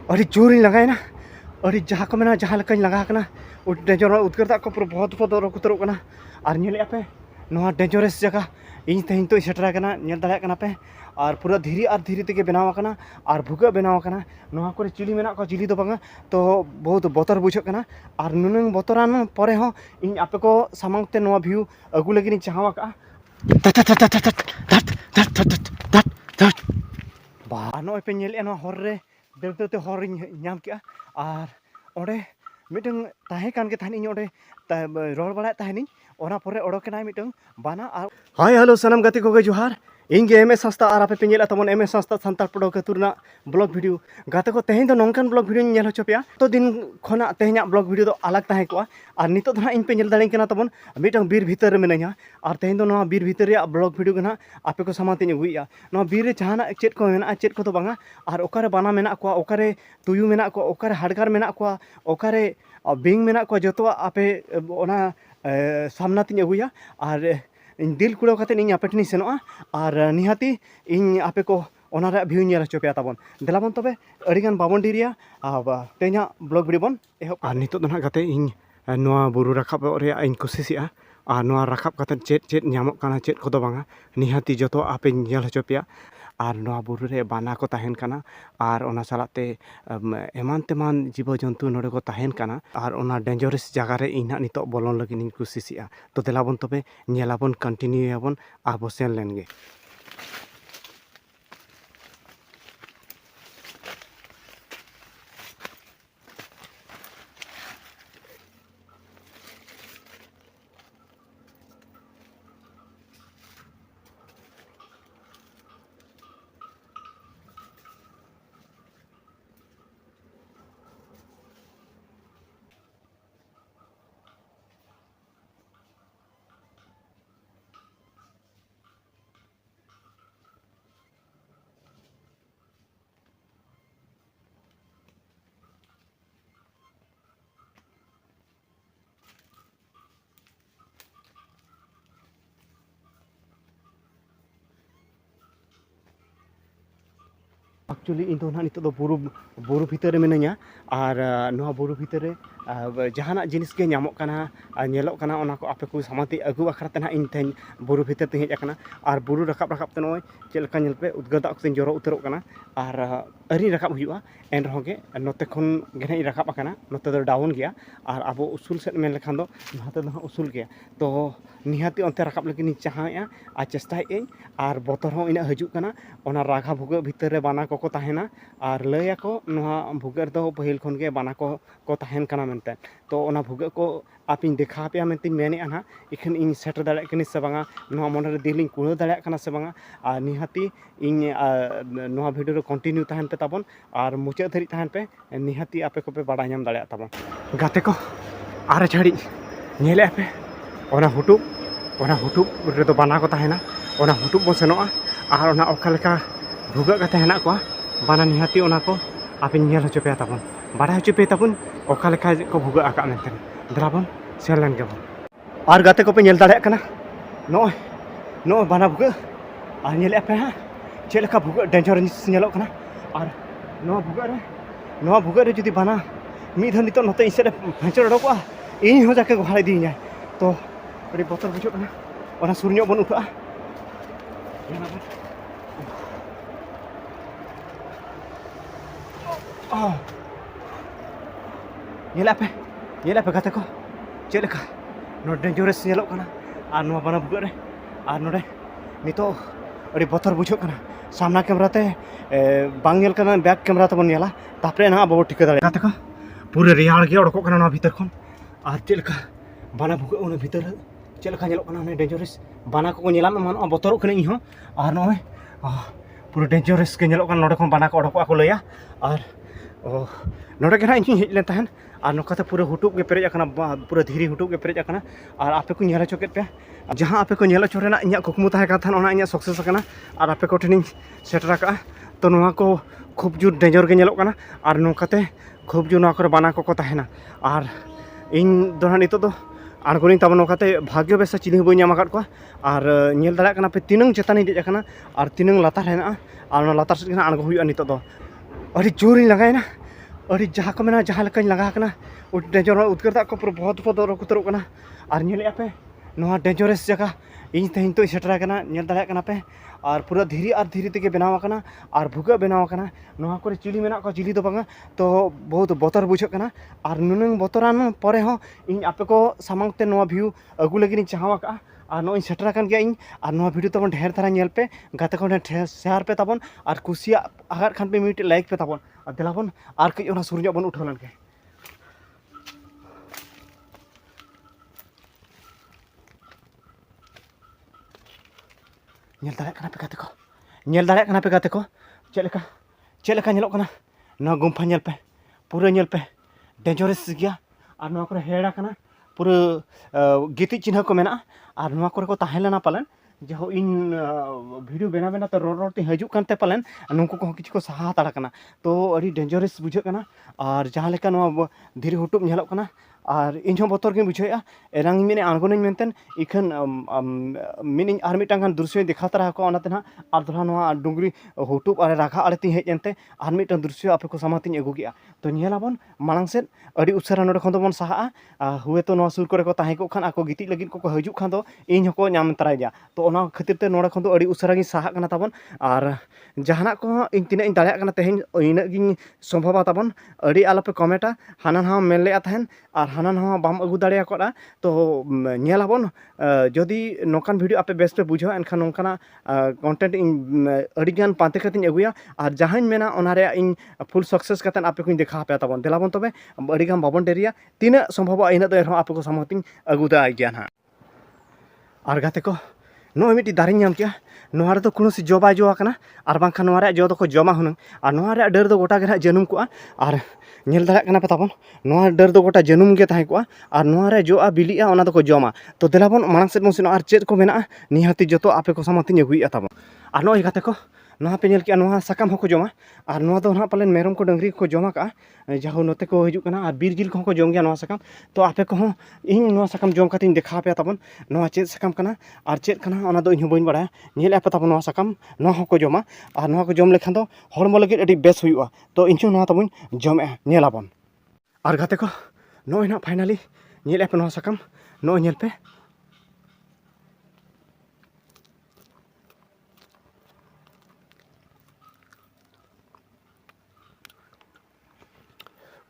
अरे जोर लगाएना अरे जहाँ को मेना जहाँ लेकाኝ लगा कना डेंजर उद्गार दाग को पूरा बहुत बहुत उतरोग कना और नेले पे नोआ डेंजरस जगह इन तेहन तो सेटरा कना नेल दाड़े कना पे और पूरा धीरे तेगे बनाव कना और भुगा बनाव कना नोआ को चिली मेना को चिली दो बांगा तो बहुत बतर बुझे कना और नुनंग बतरान परे हो इन आपे को सामांगते नोआ व्यू अगु लगी चाहवा का बा नोए पे नेले नोआ हर रे देवते हर नाम के और ओडे मिटंग ताहे कान के थानी ओडे रोड बड़ा ताहेनी ओना परे ओडोकेना मिटंग बाना और हाय हेलो सनम गति को जोहार ᱤᱧ ᱜᱮ MS ᱥᱚᱝᱥᱛᱷᱟ ᱟᱨ ᱟᱯᱮ ᱯᱮ ᱧᱮᱞᱟ ᱛᱟᱵᱚᱱ MS ᱥᱚᱝᱥᱛᱷᱟ ᱥᱟᱱᱛᱟᱲ ᱯᱚᱲᱚ ᱠᱟᱹᱛᱩ ᱨᱮᱱᱟᱜ ᱵᱞᱚᱜ ᱵᱷᱤᱰᱤᱭᱳ ᱜᱟᱛᱮ ᱠᱚ ᱛᱮᱦᱮᱧ ᱫᱚ ᱱᱚᱝᱠᱟᱱ ᱵᱞᱚᱜ ᱵᱷᱤᱰᱤᱭᱳᱧ ᱧᱮᱞ ᱦᱚᱪᱚ ᱯᱮᱭᱟ ᱛᱚ ᱫᱤᱱ ᱠᱷᱚᱱᱟᱜ ᱛᱮᱦᱮᱧᱟᱜ ᱵᱞᱚᱜ ᱵᱷᱤᱰᱤᱭᱳ ᱫᱚ ᱟᱞᱟᱜ ᱛᱟᱦᱮᱸ ᱠᱚᱜᱼᱟ ᱟᱨ ᱱᱤᱛᱚᱜ ᱫᱚ ᱦᱟᱸᱜ ᱤᱧ ᱯᱮ ᱧᱮᱞ ᱫᱟᱲᱮᱧ ᱠᱟᱱᱟ ᱛᱟᱵᱚᱱ ᱢᱤᱫᱴᱟᱝ ᱵᱤᱨ ᱵᱷᱤᱛᱟᱹᱨ ᱨᱮ ᱢᱤᱱᱟᱹᱧᱟ ᱟᱨ ᱛᱮᱦᱮᱧ ᱫᱚ ᱱᱚᱣᱟ ᱵᱤᱨ ᱵᱷᱤᱛᱟᱹᱨ ᱨᱮᱭᱟᱜ ᱵᱞᱚᱜ ᱵᱷᱤᱰᱤᱭᱳ ᱜᱮ ᱱᱟᱦᱟᱜ ᱟᱯᱮ ᱠᱚ ᱥᱟᱢᱟᱝ ᱛᱮᱧ ᱟᱹᱜᱩᱭᱮᱜᱼᱟ ᱱᱚᱣᱟ ᱵᱤᱨ ᱨᱮ ᱡᱟᱦᱟᱱᱟᱜ ᱪᱮᱫ ᱠᱚ ᱢᱮᱱᱟᱜᱼᱟ ᱪᱮᱫ ᱠᱚᱫᱚ ᱵᱟᱝᱟ ᱟᱨ ᱚᱠᱟᱨᱮ ᱵᱟᱱᱟ ᱢᱮᱱᱟᱜ ᱠᱚᱣᱟ ᱚᱠᱟᱨᱮ ᱛᱩᱭᱩ ᱢᱮᱱᱟᱜ ᱠᱚᱣᱟ ᱚᱠᱟᱨᱮ ᱦᱟᱰᱜᱟᱨ ᱢᱮᱱᱟᱜ ᱠᱚᱣᱟ ᱚᱠᱟᱨᱮ ᱵᱤᱧ ᱢᱮᱱᱟᱜ ᱠᱚᱣᱟ ᱡᱚᱛᱚᱣᱟᱜ ᱟᱯᱮ ᱚᱱᱟ ᱥᱟᱢᱱᱟ ᱛᱤᱧ ᱟᱹᱜᱩᱭᱟ ᱟᱨ ᱤᱧ ᱫᱤᱞ ᱠᱩᱲᱟᱹᱣ ᱠᱟᱛᱮ ᱤᱧ ᱟᱯᱮ ᱴᱷᱮᱱᱤᱧ ᱥᱮᱱᱚᱜᱼᱟ ᱟᱨ ᱱᱤᱦᱟᱹᱛᱤ ᱤᱧ ᱟᱯᱮ ᱠᱚ ᱚᱱᱟ ᱨᱮᱭᱟᱜ ᱵᱷᱤᱭᱩ ᱧᱮᱞ ᱦᱚᱪᱚ ᱯᱮᱭᱟ ᱛᱟᱵᱚᱱ ᱫᱮᱞᱟᱵᱚᱱ ᱛᱚᱵᱮ ᱟᱹᱰᱤᱜᱟᱱ ᱵᱟᱵᱚᱱ ᱰᱮᱨᱤᱭᱟ ᱛᱮᱦᱮᱧᱟᱜ ᱵᱞᱚᱜ ᱵᱷᱤᱰᱤᱭᱳ ᱵᱚᱱ ᱮᱦᱚᱵ ᱱᱤᱛᱚᱜ ᱫᱚ ᱱᱟᱦᱟᱜ ᱜᱟᱛᱮ ᱤᱧ ᱱᱚᱣᱟ ᱵᱩᱨᱩ ᱨᱟᱠᱟᱵ ᱨᱮᱭᱟᱜ ᱤᱧ ᱠᱩᱥᱤᱥᱮᱜᱼᱟ ᱟᱨ ᱱᱚᱣᱟ ᱨᱟᱠᱟᱵ ᱠᱟᱛᱮ ᱪᱮᱫ ᱧᱟᱢᱚᱜ ᱠᱟᱱᱟ ᱪᱮᱫ ᱠᱚᱫᱚ ᱵᱟᱝᱟ ᱱᱤᱦᱟᱹᱛᱤ ᱡᱚᱛᱚ ᱟᱯᱮᱧ ᱧᱮᱞ ᱦᱚᱪᱚ ᱯᱮᱭᱟ ᱟᱨ ᱱᱚᱣᱟ ᱵᱩᱨᱩ ᱨᱮ ᱵᱟᱱᱟ ᱠᱚ ᱛᱟᱦᱮᱱ ᱠᱟᱱᱟ ᱟᱨ ᱚᱱᱟ ᱥᱟᱞᱟᱜ ᱛᱮ ᱮᱢᱟᱱ ᱛᱮᱢᱟᱱ ᱡᱤᱵᱚ ᱡᱚᱱᱛᱩ ᱱᱚᱰᱮ ᱠᱚ ᱛᱟᱦᱮᱱ ᱠᱟᱱᱟ ᱟᱨ ᱚᱱᱟ ᱰᱮᱧᱡᱟᱨᱟᱥ ᱡᱟᱭᱜᱟ ᱨᱮ ᱤᱧ ᱦᱟᱸᱜ ᱱᱤᱛᱚᱜ ᱵᱚᱞᱚᱱ ᱞᱟᱹᱜᱤᱫ ᱤᱧ ᱠᱩᱥᱤᱥᱮᱜᱼᱟ ᱛᱚ ᱫᱮᱞᱟᱵᱚᱱ ᱛᱚᱵᱮ ᱧᱮᱞᱟᱵᱚᱱ ᱠᱚᱱᱴᱤᱱᱤᱭᱩᱭᱟᱵᱚᱱ ᱟᱵᱚ ᱥᱮᱱ ᱞᱮᱱᱜᱮ एक्चुअली इन तो नित बुरु भीतर मिनाया और नवा बुरु भीतर जहाना जिनिस के नामों को आपे को सामाते अगु आखराते ना इन तेन बुरु भीतर ते हेजना और बुरु रकाब रकाबते नय चेलका नेलपे उद्गार दाग से जरो उतरोग कना और अरी रकाब हुआ एन रहोगे नोते खन गेना रकाब कना नोते दो डाउन गया और अब उसूल सेट मेन लेखान दो नहाते दो उसूल गया तो निहाती अंते रकाब लगी चाहें और चेष्टाएं और बतर हो इन हजू कना ओना राघा भुगा भीतर रे बाना को तहना और लय को भुगर दो पहिल खन के बाना को तहन कना मेनते तो ओना भुगा को आप इन देखा पे मेनते मेने ना इखन इन सेटर दाड़े कनी से बांगा नोआ मन रे दिल इन कुड़ो दाड़े कना से बांगा और निहाती इन नोआ वीडियो रे कंटिन्यू तहन पे ताबन और मुचाद धरी तहन पे निहाती आपे को पे बाड़ा नाम दाड़े ताबन गाते को आरे छाड़ी नेले पे ओना हुटुब रे दो बाना को तहना ओना हुटुब बो सेनोआ और ओना ओका लेका भुगा कते हेना को बाना निहाती ओना को आपे नेल हचो पे ताबन बाड़ा हचो पे ताबन ओका लेका को भुगा आका मेनते दराबन सेलन गेबन और गाते को पे नेल दाड़े कना नो बाना भुगा और नेले पे हा चे लेका भुगा डेंजरस नेलो कना और नो भुगा रे जुदी बाना मी धन नितो नते इसे फेंचर डको इन हो जाके घाड़े दीना तो अरे बतर बुझो कना ओना सुरन्यो बन उठा ये गाते को चेलका नो डेंजरस नेलो कना और नो बाना भुगा रे और नोडे नितो अरे बतर बुझो कना सामना कैमरा ते बांग नेल कना बैक कैमरा तबन नेला तापरे ना बाबू ठिका दाड़े गाते को पूरे रियाल गे ओडको कना ना भीतर खन और चेलका बाना भुगा ओना भीतर चेलका नेलो कना ने डेंजरस बाना को नेला मन बतरो कना इन हो और नो पूरे डेंजरस के नेलो कना नोडे खन बाना को ओडको को लया और नोडे के ना इन हेज लेन तहन और नोकाते पूरे हुटुब के पेरेज आकना पूरे धीरे हुटुब के पेरेज आकना और आपे को नेल चोकेट पे जहां आपे को नेल चोरेना इया कुकमु ताहे का थान ओना इया सक्सेस आकना और आपे को ठेनिंग सेटर का तो नोआ को खूब जुर डेंजर के नेलो कना और नोकाते खूब जुर नोआ को बाना को ताहेना और इन दो नितो दो आड़गोनी तब नोकाते भाग्य बेसा चिन्ह बई नाम आकाद को और नेल दाड़ा कना पे तिनंग चेतानी देज आकना और तिनंग लातार हेना और लातार से आड़गो हुआ नितो दो अरे जोर लगाएना अड़ी जहाँ को मेना जहाँ लेकाñ लगा कना डेंजर उद्गार दाग को पूरा बहुत बहुत रोक उतरोग कना और नेले पे नोआ डेंजरस जगह इन तेहन तो सेटर कना नेल दाड़े कना पे और पूरा धीरे तेगे बनाव कना और भुगा बनाव कना नोआ को चिली मेना को चिली तो बांगा तो बहुत बतर बुझे कना और नुनंग बतरान परे हो इन आपे को सामांगते नोआ व्यू अगु लगी चाहवा का और नोई सेटर कान गया इन और नोआ वीडियो तबन ढेर धारा नेल पे गाते को ढेर शेयर पे तबन और कुसिया आगार खान पे मिनट लाइक पे तबन और दिलाबन और कई ओना सुरजा बन उठा लनके नेल दाड़े कना पे गाते को नेल दाड़े कना पे गाते को चेलेका नेलोग कना नोआ गुम्फा नेल पे पूरा नेल पे डेंजरस गया और नोआ को हेड़ा कना पूरा गिति चिन्ह को मेना और नोआ को ताहे लेना पालन जो इन वीडियो बना बना तो रोड ते हजू कानते पालन नुको को किछु को सहा ताड़ा कना तो अड़ी डेंजरस बुझे कना और जहाँ लेका नोआ धीरे हुटुब नेलोग कना और इन बतर गे बुझेगा एरंग मेने आंगोन मेनतेन इखन मिन और मिटांगान दृश्य देखा तरा को ओनाते ना और धरा नोआ डुंगरी हुटुब और राखा आड़े ती हेजनते और मिटांग दृश्य आपे को सामातिन अगु गया तो नेलाबन मांग से अड़ी उसरा नोडे खन बन सहा हुए तो नोआ सुर करे को ताहे को खान आको गिति लगिन को हजू खान दो इन हको नाम तराया तो ओना खातिर ते नोडे खन दो अड़ी उसरा गी सहा कना ताबन और जहाना को इन तिना इन दाड़िया कना तेहेन इना गी संभव ताबन अड़ी आलोपे कमेंटा हाना हा मेन लेया तहन और हाना नवा बाम अगु दाड़िया कोड़ा तो नेलाबन जदि नोकान वीडियो आपे बेस्ट पे बुझो एनखान नोंकाना कंटेंट इन अड़ीगान पांते कतिन अगुया और जहां मेना ओनारे इन फुल सक्सेस कतन आपे को देखा पे ताबन देलाबन तबे अड़ीगान बाबन डेरिया तीना संभव इन दो आपे को सामतिन अगु दा गया ना और गाते को नो मिट्टी दारे नाम किया नोआ रे तो कोनो सी जो बाय जो आकना और बांखान नोआ रे जो को जमा हुनंग और नोआ रे डर दो गोटा गे जनुम को और नेल दाड़ा कना पे ताबन नोआ डर दो गोटा जनुम गे ताहे को और नोआ रे जो आ बिलिया ओना तो को जमा तो देलाबन मांग से बन और चेद को मेना निहाती जतो आपे को सामतिन अगुइया ताबन और नोई गाते को नोआ पे नेल किया नोआ साकाम हको जमा और नोआ दो ना पालन मेरम को डंगरी को जमा का जहाँ नोते को हजू कना और बीर जिल को जम गया नोआ साकाम तो आपे को इन नोआ साकाम जम कतिन देखा पे ताबन नोआ चेद साकाम कना और चेद कना ओना दो इन बइन बड़ा नेल आपे ताबन नोआ साकाम नोआ हको जमा और नोआ को जम लेखान दो हरमो लगे अडी बेस हुआ तो इन नोआ ताबन जमे नेलाबन और गाते को नोई ना फाइनली नेल आपे नोआ साकाम नोई नेल पे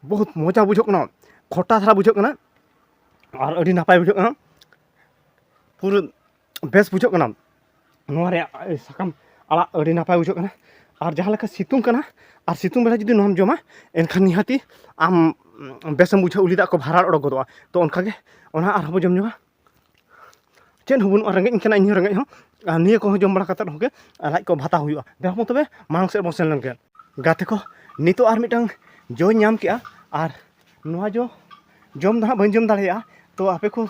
बहुत मजा बुझोना खोटा धारा बुझोना और अड़ी नापाय बुझोना पूरा बेस बुझोना नोआ रे साकाम आड़ा अड़ी नापाय बुझोना और जहाँ लेका सितुंग कना और सितुंग बेला जुदी नोम जमा एनखान निहाती आम बेसम बुझा उली दाग को भाराड़ ओडक गदोआ तो उनकागे ओना आर हबो जम जोगा चेन हबुन रंगे इनखाना इन रंगे हो निया को जम बड़ा कतर होगे लाइक को भाता हुआ देखो तबे मांग से बसेन लंगे गाते को नितो आर मिटंग जो नाम किया और नोआ जो जम दहा बन जम दाड़िया तो आपे को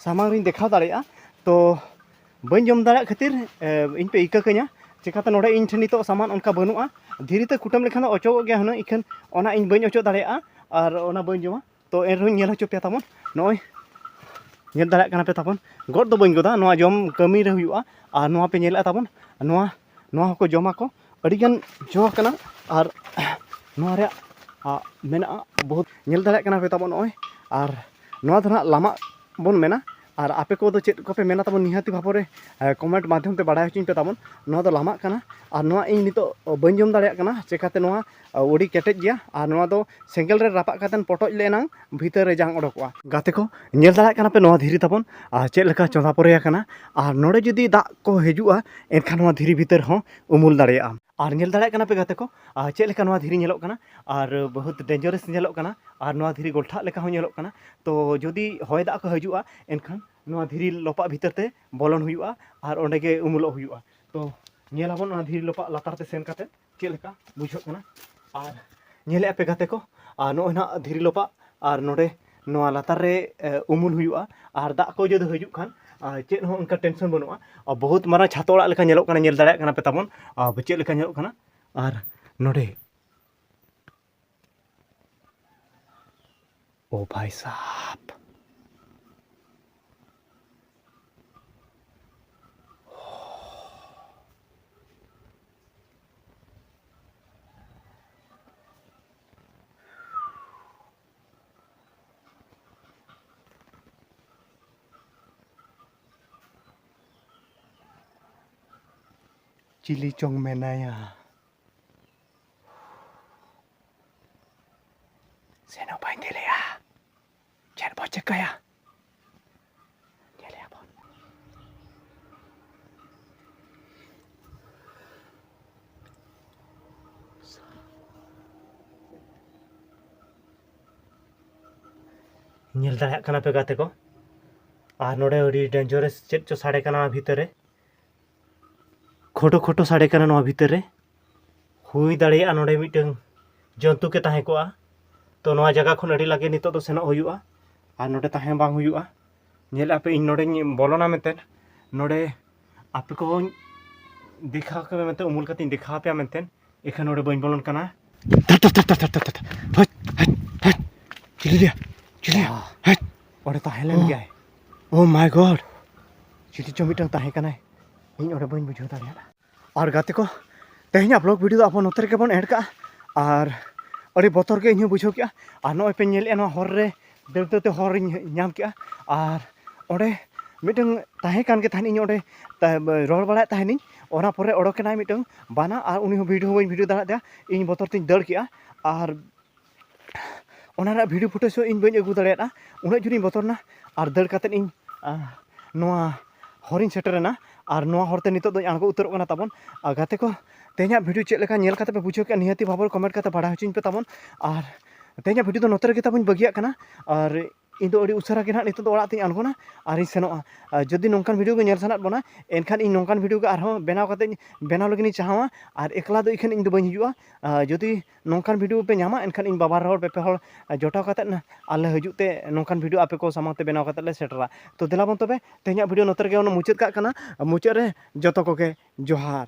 सामांग रिन देखा दाड़िया तो बन जम दाड़िया खातिर इन पे इका कन्या चिकाते नोडे इन ठेन नितो सामान उनका बनुआ धीरेते कुटम लेखान अचो गया हुना इखन ओना इन बन अचो दाड़िया और ओना बन जमा तो एन रही नेल हचो पे ताबन नोय नेल दाड़िया कना पे ताबन गड दो बन गदा नोआ जम कमी रे हुआ और नोआ पे नेल ताबन नोआ नोआ को जमा को अड़ीगान जो कना और नोआ रे मेना बहुत नेल दाड़िया कना पे ताबन नोय और नोआ दो ना लामा बन मेना और आपे को चेक को पे मेना ताबन निहाती भापरे कमेंट माध्यम ते बाड़ाय हचिन पे ताबन नोआ दो लामा कना और नोआ इन नितो बन जम दाड़िया कना चेकाते नोआ ओडी केटेज गया और नोआ दो सेंगल रे रापा कातन पटोज लेना भीतर रे जांग ओडकोआ गाते को नेल दाड़िया कना पे नोआ धीरी ताबन चेक लेका चोंदा परे कना और नोडे जुदी दाग को हिजुआ एनखान नोआ धीरी भीतर हो उमुल दाड़िया और नेल दाड़िया कना पे गाते को चेक लेका नोआ धीरी नेलोग कना और बहुत डेंजरस नेलोग कना और नोआ धीरी गोल्ठा लेका हो नेलोग कना तो जदि हय दाग को हिजुआ एनखान नोआ धीरी लोपा भीतर ते बोलन हुआ और ओंडे गे उमुलोग हुआ तो नेलाबन ओना धीरी लोपा लातार ते सेन काते चेक लेका बुझो कना और नेले पे गाते को नोय ना धीरी लोपा और नोडे नोआ लातार रे उमुल हुआ और दाग को जदि हजू खान चेक हो उनका टेंशन बनुआ और बहुत मारा छातो ओड़ा लेका नेलोग कना नेल दाड़िया कना पे ताबन चेक लेका नेलोग कना और नोडे ओ भाई साहब चिली चोंग मेनाया सेनो बाइन दिलेया चेर बो चेकाया nyeleya bon nyel dareyak kana pe gate ko ar node adi dangerous chet cho sade kana bhitare खोटो खोटो साड़े कना नोआ भीतर रे हुई दाड़ेया नोडे मिटंग जंतु के ताहे कोआ तो नोआ जगह खन अड़ी लागे नितो तो सेनो हुयुआ आर नोडे ताहे बांग हुयुआ नेल आपे इन नोडे बोलोना मेते नोडे आपे को दिखा के मेते उमुल कति दिखा पे मेते एखन नोडे बइन बोलन कना हट हट चिलिया हट ओडे ताहे लेन गया ओ माय गॉड चिली चो मिटंग ताहे कना इन ओडे बइन बुझो दाड़ेया और गाते को तेहना ब्लॉग वीडियो तो आप नोते के बन ऐड का और अड़ी बतर के इन बुझो क्या और नॉय पे नेल एनो हर रे देवते हर नाम क्या और ओडे मिटंग ताहे कान के थानी ओडे रोड बड़ा ताहेनी ओना परे ओडोकेना मिटंग बाना और उनी वीडियो दाड़ा दे इन बतर तिन दड़ किया और ओना वीडियो फुटेज इन बइन अगू दाड़ा उना जुनी बतरना और दड़ काते इन नोआ हरिन सेटरना और नोआ हरते नितो दो आंगो उतरक कना ताबन गाते को तेहना वीडियो चेक लेका नेल काते पे बुझो के निहाती भाबर कमेंट काते बाड़ा हचिन पे ताबन और तेहना वीडियो तो नोते रे ताबन बगिया कना और इन दो अड़ी उसरा के ना नितो दो ओड़ा तिन आंगोना और इन सेनोआ जदि नोंकान वीडियो के नेल सानात बना एनखान इन नोंकान वीडियो के आरहो बनाव काते बनाव लगिन चाहवा और एकला दो इखन इन दो बइन हिजुआ जदि नोंकान वीडियो पे नामा एनखान इन बाबार हर पे हर जोटाव काते ना आले हजुते नोंकान वीडियो आपे को सामाते बनाव काते ले सेटरा तो देलाबन तबे तेहना वीडियो नोते रे मुचाद का कना मुचाद रे जतो को के जोहार।